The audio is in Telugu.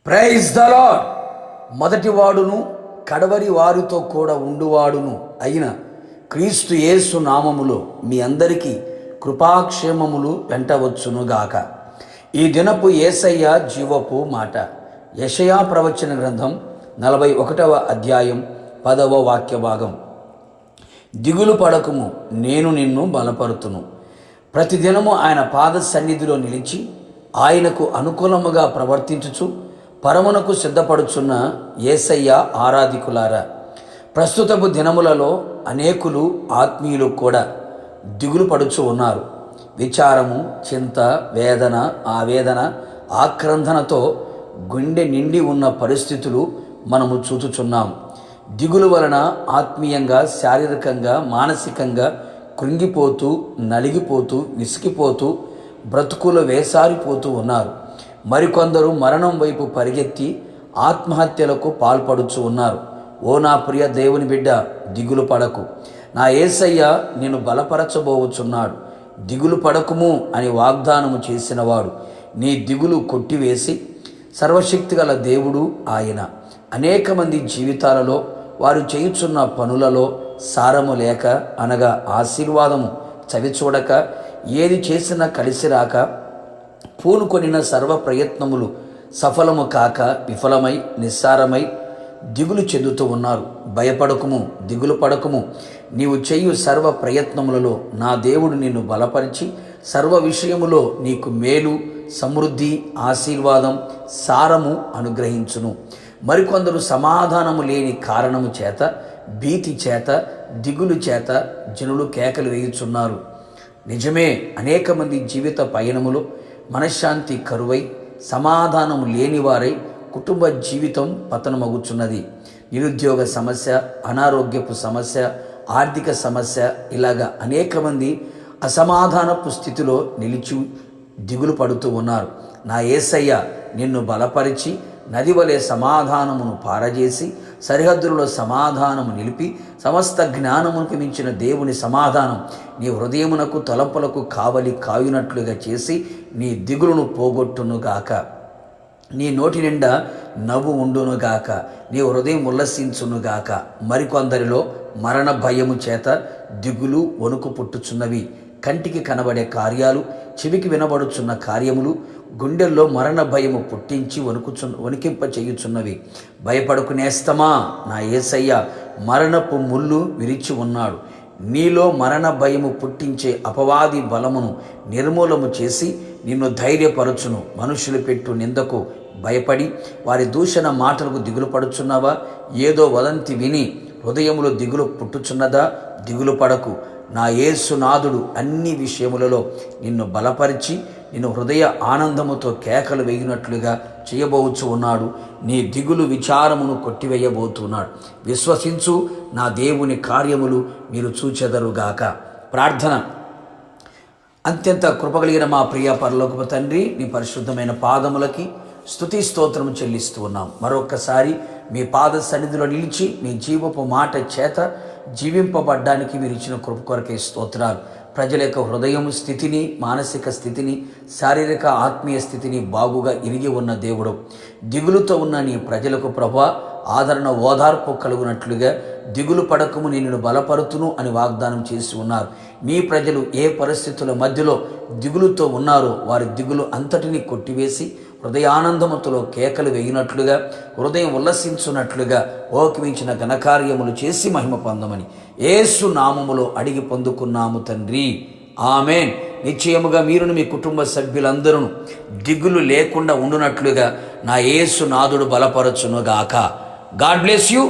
Praise the lord. మొదటివాడును కడవరి వారితో కూడా ఉండువాడును అయిన క్రీస్తు యేసు నామములో మీ అందరికీ కృపాక్షేమములు వెంటవచ్చునుగాక. ఈ దినపు యేసయ్య జీవపు మాట. యెషయా ప్రవచన గ్రంథం 41వ అధ్యాయం 10వ వాక్య భాగం. దిగులు పడకుము, నేను నిన్ను బలపరుతును. ప్రతిదినము ఆయన పాద సన్నిధిలో నిలిచి ఆయనకు అనుకూలముగా ప్రవర్తించుచు పరమునకు సిద్ధపడుచున్న యేసయ్య ఆరాధికులారా, ప్రస్తుతపు దినములలో అనేకులు ఆత్మీయులు కూడా దిగులు పడుచు ఉన్నారు. విచారము, చింత, వేదన, ఆవేదన, ఆక్రందనతో గుండె నిండి ఉన్న పరిస్థితులు మనము చూచుచున్నాం. దిగులు వలన ఆత్మీయంగా, శారీరకంగా, మానసికంగా కృంగిపోతూ, నలిగిపోతూ, విసిగిపోతూ, బ్రతుకులు వేసారిపోతూ ఉన్నారు. మరికొందరు మరణం వైపు పరిగెత్తి ఆత్మహత్యలకు పాల్పడుచు ఉన్నారు. ఓ నా ప్రియ దేవుని బిడ్డ, దిగులు పడకు. నా యేసయ్య నిన్ను బలపరచబోవుచున్నాడు. దిగులు పడకుము అని వాగ్దానము చేసినవాడు నీ దిగులు కొట్టివేసి సర్వశక్తిగల దేవుడు ఆయన. అనేక మంది జీవితాలలో వారు చేయుచున్న పనులలో సారము లేక, అనగా ఆశీర్వాదము చవిచూడక, ఏది చేసినా కలిసి రాక, పూనుకొనిన సర్వ ప్రయత్నములు సఫలము కాక విఫలమై నిస్సారమై దిగులు చెందుతూ ఉన్నారు. భయపడకుము, దిగులు పడకుము. నీవు చేయు సర్వ ప్రయత్నములలో నా దేవుడు నిన్ను బలపరిచి సర్వ విషయములో నీకు మేలు, సమృద్ధి, ఆశీర్వాదం, సారము అనుగ్రహించును. మరికొందరు సమాధానము లేని కారణము చేత, భీతి చేత, దిగులు చేత జనులు కేకలు వేయుచున్నారు. నిజమే, అనేక మంది జీవిత పయనములో మనశ్శాంతి కరువై, సమాధానము లేనివారై కుటుంబ జీవితం పతనమగుచున్నది. నిరుద్యోగ సమస్య, అనారోగ్యపు సమస్య, ఆర్థిక సమస్య, ఇలాగా అనేక మంది అసమాధానపు స్థితిలో నిలిచి దిగులు పడుతూ ఉన్నారు. నా యేసయ్య నిన్ను బలపరిచి నది వలె సమాధానమును పారజేసి సరిహద్దులలో సమాధానము నిలిపి సమస్త జ్ఞానమునికి మించిన దేవుని సమాధానం నీ హృదయమునకు తలంపులకు కావలి కాయునట్లుగా చేసి నీ దిగులును పోగొట్టునుగాక. నీ నోటి నిండా నవ్వు ఉండునుగాక, నీ హృదయం ఉల్లసించునుగాక. మరికొందరిలో మరణ భయము చేత దిగులు, వణుకు పుట్టుచున్నవి. కంటికి కనబడే కార్యాలు, చెవికి వినబడుచున్న కార్యములు గుండెల్లో మరణ భయము పుట్టించి వణికింప చేయుచున్నవి. భయపడుకునేస్తమా, నా యేసయ్య మరణపు ముళ్ళు విరిచి ఉన్నాడు. నీలో మరణ భయము పుట్టించే అపవాది బలమును నిర్మూలము చేసి నిన్ను ధైర్యపరచును. మనుషులు పెట్టు నిందకు భయపడి వారి దూషణ మాటలకు దిగులు పడుచున్నావా? ఏదో వదంతి విని హృదయములో దిగులు పుట్టుచున్నదా? దిగులు పడకు. నా యేసునాథుడు అన్ని విషయములలో నిన్ను బలపరిచి నిన్ను హృదయ ఆనందముతో కేకలు వేయినట్లుగా చేయబోచు ఉన్నాడు. నీ దిగులు, విచారమును కొట్టివేయబోతున్నాడు. విశ్వసించు, నా దేవుని కార్యములు మీరు చూచెదరుగాక. ప్రార్థన. అత్యంత కృపగలిగిన మా ప్రియ పరలోకపు తండ్రి, నీ పరిశుద్ధమైన పాదములకి స్తుతి స్తోత్రము చెల్లిస్తూ ఉన్నాం. మరొక్కసారి మీ పాద సన్నిధిలో నిలిచి మీ జీవపు మాట చేత జీవింపబడ్డానికి మీరు ఇచ్చిన కృప కొరకే స్తోత్రాలు. ప్రజల యొక్క హృదయం స్థితిని, మానసిక స్థితిని, శారీరక ఆత్మీయ స్థితిని బాగుగా ఇరిగి ఉన్న దేవుడు, దిగులుతో ఉన్న నీ ప్రజలకు ప్రభువా ఆదరణ, ఓదార్పు కలుగునట్లుగా దిగులు పడకము నిన్ను బలపరుతును అని వాగ్దానం చేసి ఉన్నారు. నీ ప్రజలు ఏ పరిస్థితుల మధ్యలో దిగులుతో ఉన్నారో వారి దిగులు అంతటినీ కొట్టివేసి హృదయానందముతో కేకలు వేయినట్లుగా, హృదయం ఉల్లసించున్నట్లుగా ఓకిమించిన ఘనకార్యములు చేసి మహిమ పొందమని యేసు నామములో అడిగి పొందుకున్నాము తండ్రి, ఆమేన్. నిశ్చయముగా మీరును మీ కుటుంబ సభ్యులందరూ దిగులు లేకుండా ఉండునట్లుగా నా యేసు నాథుడు బలపరచునుగాక. God bless you.